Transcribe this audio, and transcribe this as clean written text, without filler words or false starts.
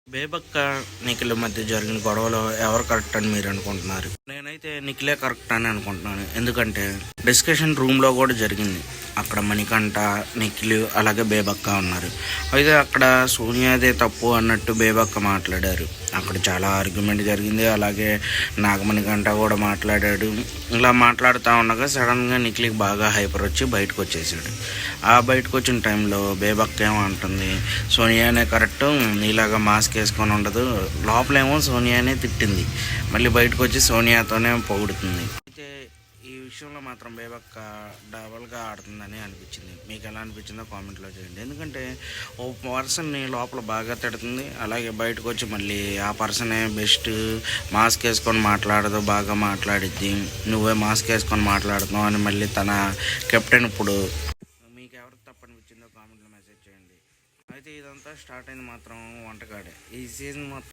బేబక్క నిఖిల్ మధ్య జరిగిన గొడవలో ఎవరు కరెక్ట్ అని మీరు అనుకుంటున్నారు? నేనైతే నిఖిలే కరెక్ట్ అని అనుకుంటున్నాను. ఎందుకంటే డిస్కషన్ రూమ్లో కూడా జరిగింది. అక్కడ మణికంఠ, నిఖిల్ అలాగే బేబక్క ఉన్నారు. అయితే అక్కడ సోనియాదే తప్పు అన్నట్టు బేబక్క మాట్లాడారు. అక్కడ చాలా ఆర్గ్యుమెంట్ జరిగింది. అలాగే నాగమణికంఠ కూడా మాట్లాడాడు. ఇలా మాట్లాడుతూ ఉండగా సడన్గా నిఖిల్కి బాగా హైపర్ వచ్చి బయటకు వచ్చేసాడు. ఆ బయటకు వచ్చిన టైంలో బేబక్క ఏమంటుంది, సోనియానే కరెక్ట్, నీలాగా మాస్క్ వేసుకొని ఉండదు. లోపలేమో సోనియానే తిట్టింది, మళ్ళీ బయటకు వచ్చి సోనియాతోనే పొగుడుతుంది. అయితే ఈ విషయంలో మాత్రం బేబక్క డబల్గా ఆడుతుందని అనిపించింది. మీకు ఎలా అనిపించిందో కామెంట్లో చేయండి. ఎందుకంటే ఓ పర్సన్ని లోపల బాగా తిడుతుంది, అలాగే బయటకు వచ్చి మళ్ళీ ఆ పర్సనే బెస్ట్, మాస్క్ వేసుకొని మాట్లాడదు, బాగా మాట్లాడిద్ది, నువ్వే మాస్క్ వేసుకొని మాట్లాడుతున్నావు అని మళ్ళీ తన కెప్టెన్. ఇప్పుడు మీకు ఎవరికి తప్పనిపించిందో కామెంట్లో మెసేజ్ చేయండి. అయితే ఇదంతా స్టార్ట్ అయింది మాత్రం వంటకాడే. ఈ సీజన్ మాత్రం